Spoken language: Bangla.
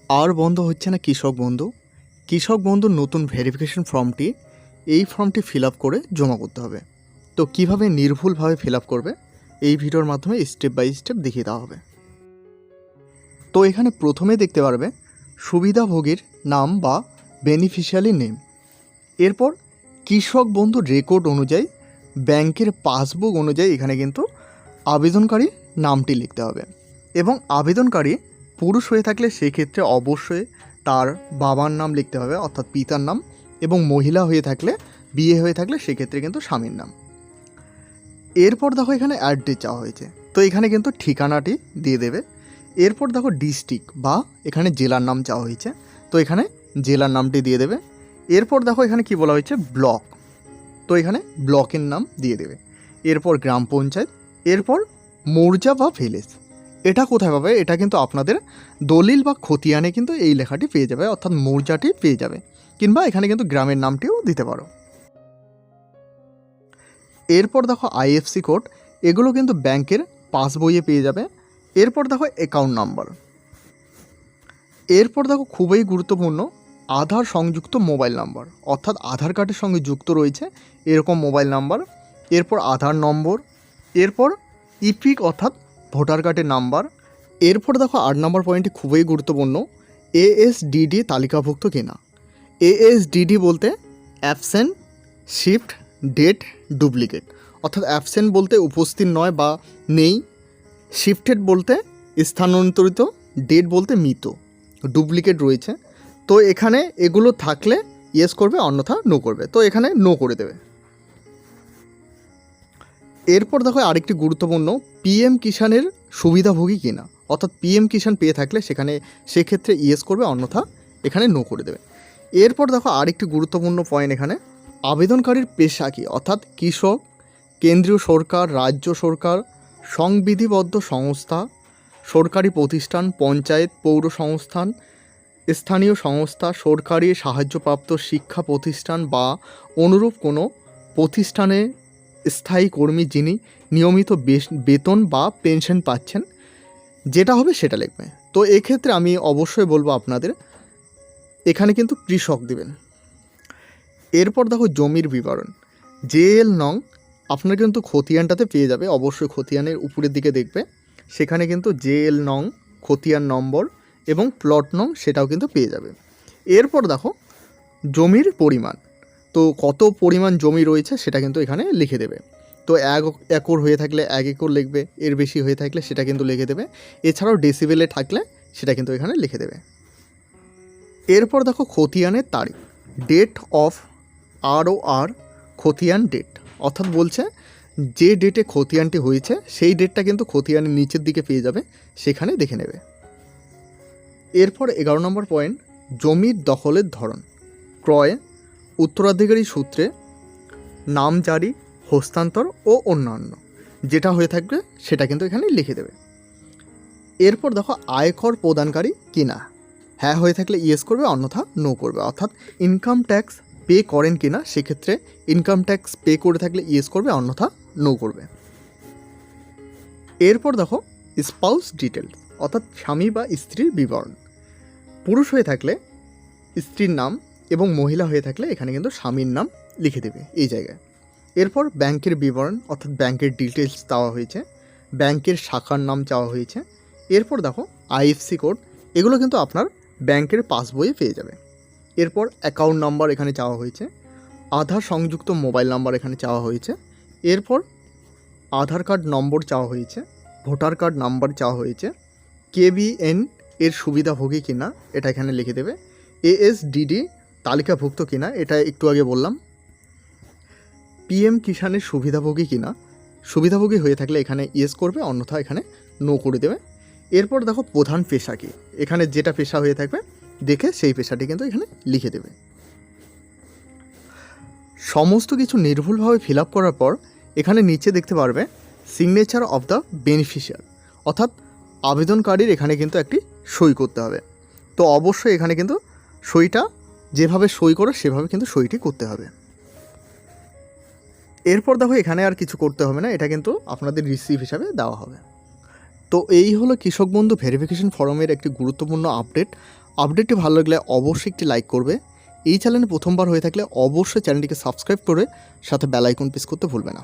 আর বন্ধ হচ্ছে না কৃষক বন্ধু। কৃষক বন্ধুর নতুন ভেরিফিকেশন ফর্মটি এই ফর্মটি ফিল আপ করে জমা করতে হবে। তো কিভাবে নির্ভুলভাবে ফিল আপ করবে এই ভিডিওর মাধ্যমে স্টেপ বাই স্টেপ দেখিয়ে দেওয়া হবে। তো এখানে প্রথমে দেখতে পারবে সুবিধাভোগীর নাম বা বেনিফিশিয়ারি নেম। এরপর কৃষক বন্ধুর রেকর্ড অনুযায়ী ব্যাংকের পাসবুক অনুযায়ী এখানে কিন্তু আবেদনকারী নামটি লিখতে হবে এবং আবেদনকারী পুরুষ হয়ে থাকলে সেক্ষেত্রে অবশ্যই তার বাবার নাম লিখতে হবে অর্থাৎ পিতার নাম, এবং মহিলা হয়ে থাকলে বিয়ে হয়ে থাকলে সেক্ষেত্রে কিন্তু স্বামীর নাম। এরপর দেখো এখানে অ্যাড্রেস চাওয়া হয়েছে, তো এখানে কিন্তু ঠিকানাটি দিয়ে দেবে। এরপর দেখো ডিস্ট্রিক্ট বা এখানে জেলার নাম চাওয়া হয়েছে, তো এখানে জেলার নামটি দিয়ে দেবে। এরপর দেখো এখানে কি বলা হয়েছে ব্লক, তো এখানে ব্লকের নাম দিয়ে দেবে। এরপর গ্রাম পঞ্চায়েত, এরপর মৌজা বা ভিলেজ। এটা কোথায় পাবে? এটা কিন্তু আপনাদের দলিল বা খতিয়ানে কিন্তু এই লেখাটি পেয়ে যাবে, অর্থাৎ মৌজাটি পেয়ে যাবে, কিংবা এখানে কিন্তু গ্রামের নামটিও দিতে পারো। এরপর দেখো আইএফসি কোড, এগুলো কিন্তু ব্যাংকের পাসবইয়ে পেয়ে যাবে। এরপর দেখো অ্যাকাউন্ট নাম্বার। এরপর দেখো খুবই গুরুত্বপূর্ণ আধার সংযুক্ত মোবাইল নাম্বার, অর্থাৎ আধার কার্ডের সঙ্গে যুক্ত রয়েছে এরকম মোবাইল নাম্বার। এরপর আধার নম্বর, এরপর ইপিক অর্থাৎ ভোটার কার্ডের নাম্বার। এরপর দেখো 8 নম্বর পয়েন্টটি খুবই গুরুত্বপূর্ণ, এএসডিডি তালিকাভুক্ত কিনা। এএসডিডি বলতে অ্যাবসেন্ট, শিফট, ডেট, ডুপ্লিকেট, অর্থাৎ অ্যাবসেন্ট বলতে উপস্থিত নয় বা নেই, শিফটেড বলতে স্থানান্তরিত, ডেট বলতে মৃত, ডুপ্লিকেট রয়েছে। তো এখানে এগুলো থাকলে ইয়েস করবে, অন্যথা নো করবে, তো এখানে নো করে দেবে। এরপর দেখো আরেকটি গুরুত্বপূর্ণ পিএম কিষাণের সুবিধাভোগী কিনা, অর্থাৎ পিএম কিষাণ পেয়ে থাকলে সেক্ষেত্রে ইয়েস করবে, অন্যথা এখানে নো করে দেবে। এরপর দেখো আরেকটি গুরুত্বপূর্ণ পয়েন্ট, এখানে আবেদনকারীর পেশা কী, অর্থাৎ কৃষক, কেন্দ্রীয় সরকার, রাজ্য সরকার, সংবিধিবদ্ধ সংস্থা, সরকারি প্রতিষ্ঠান, পঞ্চায়েত, পৌর সংস্থান, স্থানীয় সংস্থা, সরকারি সাহায্যপ্রাপ্ত শিক্ষা প্রতিষ্ঠান বা অনুরূপ কোনো প্রতিষ্ঠানে স্থায়ী কর্মী যিনি নিয়মিত বেতন বা পেনশন পাচ্ছেন, যেটা হবে সেটা লিখবে। তো এক্ষেত্রে আমি অবশ্যই বলবো আপনাদের এখানে কিন্তু কৃষক দেবেন। এরপর দেখো জমির বিবরণ, জেএল নং আপনার কিন্তু খতিয়ানটাতে পেয়ে যাবে, অবশ্যই খতিয়ানের উপরের দিকে দেখবে, সেখানে কিন্তু জেএল নং, খতিয়ান নম্বর এবং প্লট নং সেটাও কিন্তু পেয়ে যাবে। এরপর দেখো জমির পরিমাণ, তো কত পরিমাণ জমি রয়েছে সেটা কিন্তু এখানে লিখে দেবে। তো 1 একর হয়ে থাকলে 1 একর লিখবে, এর বেশি হয়ে থাকলে সেটা কিন্তু লিখে দেবে। এছাড়াও ডেসিবেলে থাকলে সেটা কিন্তু এখানে লিখে দেবে। এরপর দেখো খতিয়ানের তারিখ, ডেট অফ ROR খতিয়ান ডেট, অর্থাৎ বলছে যে ডেটে খতিয়ানটি হয়েছে সেই ডেটটা কিন্তু খতিয়ানের নিচের দিকে পেয়ে যাবে, সেখানে দেখে নেবে। এরপর 11 নম্বর পয়েন্ট জমির দখলের ধরন, ক্রয়, উত্তরাধিকারী সূত্রে, নামজারি, হস্তান্তর ও অন্যান্য, যেটা হয়ে থাকবে সেটা কিন্তু এখানে লিখে দেবে। এরপর দেখো আয়কর প্রদানকারী কিনা, হ্যাঁ হয়ে থাকলে ইয়েস করবে, অন্যথা নো করবে, অর্থাৎ ইনকাম ট্যাক্স পে করেন কিনা, সেক্ষেত্রে ইনকাম ট্যাক্স পে করে থাকলে ইয়েস করবে, অন্যথা নো করবে। এরপর দেখো স্পাউস ডিটেলস, অর্থাৎ স্বামী বা স্ত্রীর বিবরণ, পুরুষ হয়ে থাকলে স্ত্রীর নাম এবং মহিলা হয়ে থাকলে এখানে কিন্তু স্বামীর নাম লিখে দেবে এই জায়গায়। এরপর ব্যাংকের বিবরণ, অর্থাৎ ব্যাংকের ডিটেলস চাওয়া হয়েছে, ব্যাংকের শাখার নাম চাওয়া হয়েছে। এরপর দেখো আইএফসি কোড, এগুলো কিন্তু আপনার ব্যাংকের পাসবইয়ে পেয়ে যাবে। এরপর অ্যাকাউন্ট নাম্বার এখানে চাওয়া হয়েছে, আধার সংযুক্ত মোবাইল নাম্বার এখানে চাওয়া হয়েছে। এরপর আধার কার্ড নম্বর চাওয়া হয়েছে, ভোটার কার্ড নাম্বার চাওয়া হয়েছে, কেবিএন এর সুবিধাভোগী কিনা এটা এখানে লিখে দেবে, এএসডিডি তালিকাভুক্ত কিনা এটা একটু আগে বললাম, পিএম কিষাণের সুবিধাভোগী কিনা, সুবিধাভোগী হয়ে থাকলে এখানে ইয়েস করবে, অন্যথা এখানে নো করে দেবে। এরপর দেখো প্রধান পেশা কী, এখানে যেটা পেশা হয়ে থাকবে দেখে সেই পেশাটি কিন্তু এখানে লিখে দেবে। সমস্ত কিছু নির্ভুলভাবে ফিল আপ করার পর এখানে নিচে দেখতে পারবে সিগনেচার অফ দ্য বেনিফিশিয়ার, অর্থাৎ আবেদনকারীর এখানে কিন্তু একটি সই করতে হবে। তো অবশ্যই এখানে কিন্তু সইটা যেভাবে সই করো সেভাবে কিন্তু সইটি করতে হবে। এরপর দেখো এখানে আর কিছু করতে হবে না, এটা কিন্তু আপনাদের রিসিভ হিসাবে দেওয়া হবে। তো এই হলো কৃষক বন্ধু ভেরিফিকেশন ফর্মের একটি গুরুত্বপূর্ণ আপডেট। আপডেটটি ভালো লাগলে অবশ্যই একটি লাইক করবে। এই চ্যানেলে প্রথমবার হয়ে থাকলে অবশ্যই চ্যানেলটিকে সাবস্ক্রাইব করে সাথে বেল আইকন প্রেস করতে ভুলবে না।